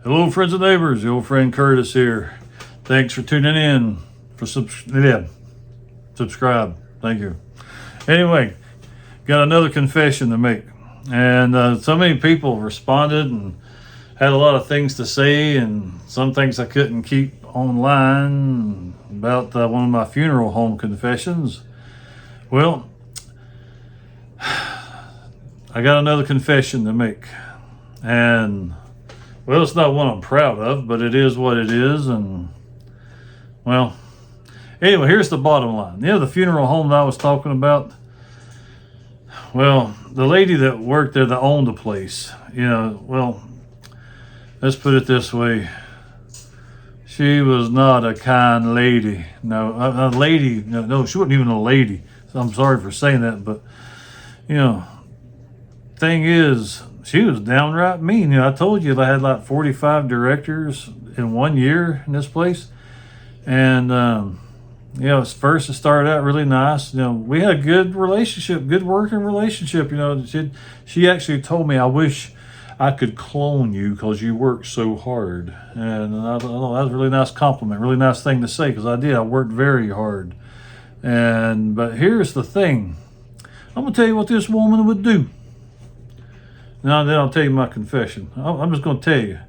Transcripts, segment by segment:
Hello, friends and neighbors. The old friend Curtis here. Thanks for tuning in. Subscribe. Thank you. Anyway, got another confession to make, and so many people responded and had a lot of things to say, and some things I couldn't keep online about one of my funeral home confessions. Well, I got another confession to make, and well, it's not one I'm proud of, but it is what it is. And well, anyway, here's the bottom line. The funeral home that I was talking about, well, the lady that worked there that owned the place, well, let's put it this way. She was not a kind lady. No, a lady, no, she wasn't even a lady. So I'm sorry for saying that, but, thing is, she was downright mean. I told you I had like 45 directors in 1 year in this place. And, first it started out really nice. We had a good relationship, good working relationship. She actually told me, I wish I could clone you because you work so hard. And I thought that was a really nice compliment, really nice thing to say, because I did. I worked very hard. But here's the thing. I'm going to tell you what this woman would do. Now then I'll tell you my confession. I'm just going to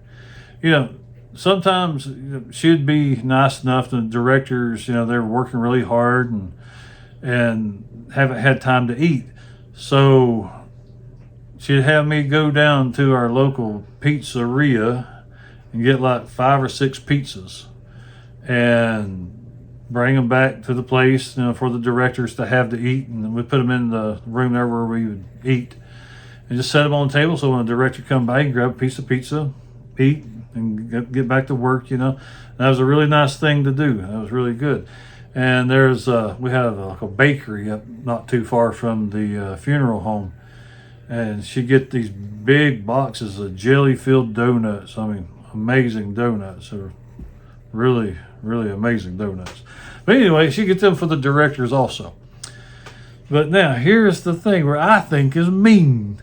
tell you. Sometimes she'd be nice enough to the directors, they're working really hard and haven't had time to eat. So she'd have me go down to our local pizzeria and get like 5 or 6 pizzas and bring them back to the place, for the directors to have to eat. And we put them in the room there where we would eat. And just set them on the table so when a director come by, you grab a piece of pizza, eat, and get back to work. That was a really nice thing to do. That was really good. And we have like a bakery up not too far from the funeral home, and she get these big boxes of jelly-filled donuts. I mean, amazing donuts. They're really, really amazing donuts. But anyway, she gets them for the directors also. But now here's the thing where I think is mean.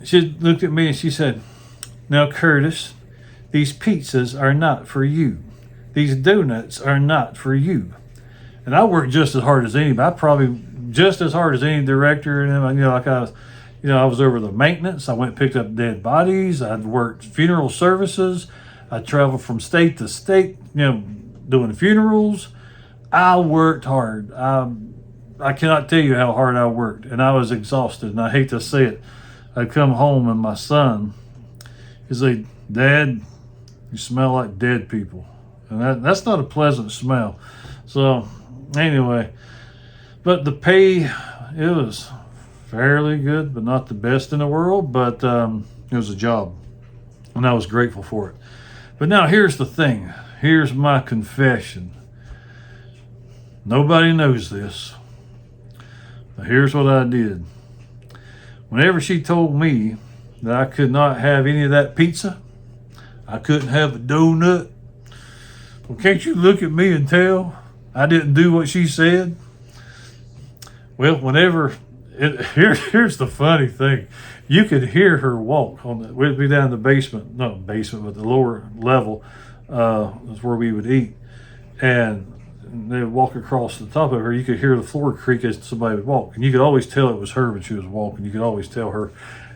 She looked at me and she said, "Now, Curtis, these pizzas are not for you. These donuts are not for you." And I worked just as hard as anybody. I probably just as hard as any director. And I was over the maintenance. I went and picked up dead bodies. I'd worked funeral services. I traveled from state to state, doing funerals. I worked hard. I cannot tell you how hard I worked, and I was exhausted. And I hate to say it. I'd come home and my son, he'd say, "Dad, you smell like dead people." And that's not a pleasant smell. So anyway, but the pay, it was fairly good, but not the best in the world. But it was a job, and I was grateful for it. But now here's the thing. Here's my confession. Nobody knows this. But here's what I did. Whenever she told me that I could not have any of that pizza, I couldn't have a donut. Well, can't you look at me and tell I didn't do what she said? Well, here's the funny thing. You could hear her walk we'd be down in the basement, not basement, but the lower level, is where we would eat. And they would walk across the top of her. You could hear the floor creak as somebody would walk. And you could always tell it was her when she was walking. You could always tell her.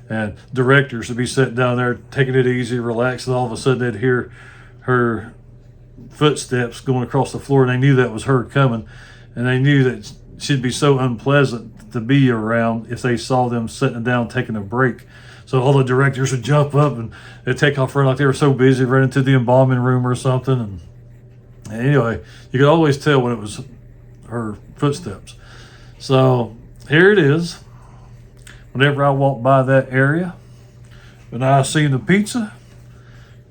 And directors would be sitting down there taking it easy, relaxed, and all of a sudden they'd hear her footsteps going across the floor, and they knew that was her coming. And they knew that she'd be so unpleasant to be around if they saw them sitting down taking a break. So all the directors would jump up and they'd take off running like they were so busy running to the embalming room or something. And anyway, you could always tell when it was her footsteps. So here it is. Whenever I walked by that area, and I seen the pizza,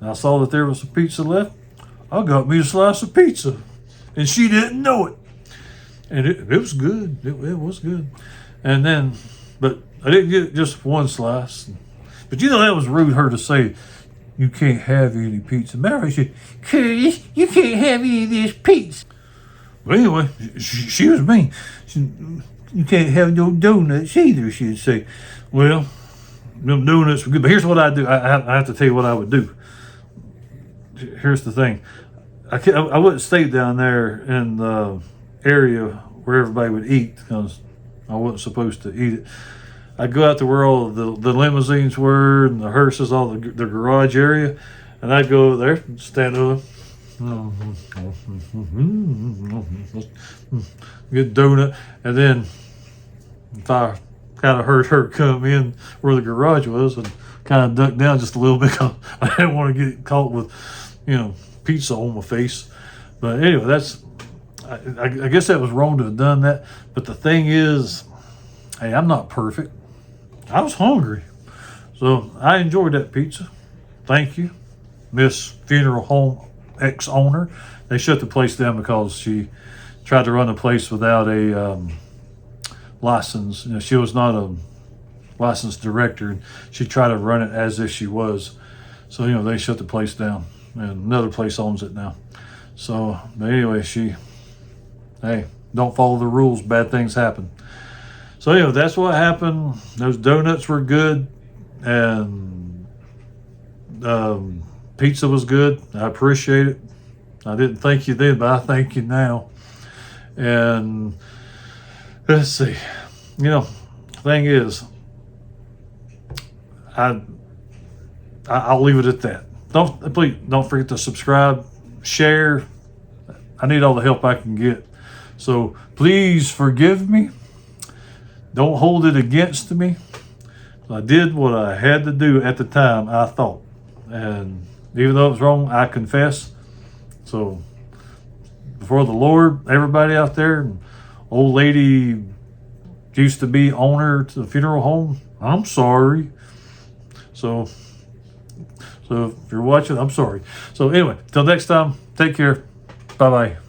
and I saw that there was some pizza left, I got me a slice of pizza. And she didn't know it. And it was good. It was good. And then, but I didn't get just one slice. But that was rude of her to say, "You can't have any pizza." Mary said, "Curtis, you can't have any of this pizza." But anyway, she was mean. You can't have no donuts either, she'd say. Well, them donuts were good. But here's what I do. I have to tell you what I would do. Here's the thing. I wouldn't stay down there in the area where everybody would eat because I wasn't supposed to eat it. I'd go out to where all the limousines were and the hearses, all the garage area, and I'd go over there and stand over. Good donut, and then if I kind of heard her come in where the garage was, and kind of duck down just a little bit because I didn't want to get caught with, pizza on my face. But anyway, I guess that was wrong to have done that. But the thing is, hey, I'm not perfect. I was hungry, so I enjoyed that pizza. Thank you, Miss Funeral Home ex-owner. They shut the place down because she tried to run the place without a license. She was not a licensed director. She tried to run it as if she was. So, they shut the place down. And another place owns it now. So, but anyway, hey, don't follow the rules. Bad things happen. So, that's what happened. Those donuts were good. And pizza was good. I appreciate it. I didn't thank you then, but I thank you now. And let's see. Thing is, I'll leave it at that. Please don't forget to subscribe, share. I need all the help I can get. So please forgive me. Don't hold it against me. I did what I had to do at the time, I thought. And even though it was wrong, I confess. So before the Lord, everybody out there, old lady used to be owner to the funeral home, I'm sorry. So if you're watching, I'm sorry. So anyway, till next time, take care. Bye-bye.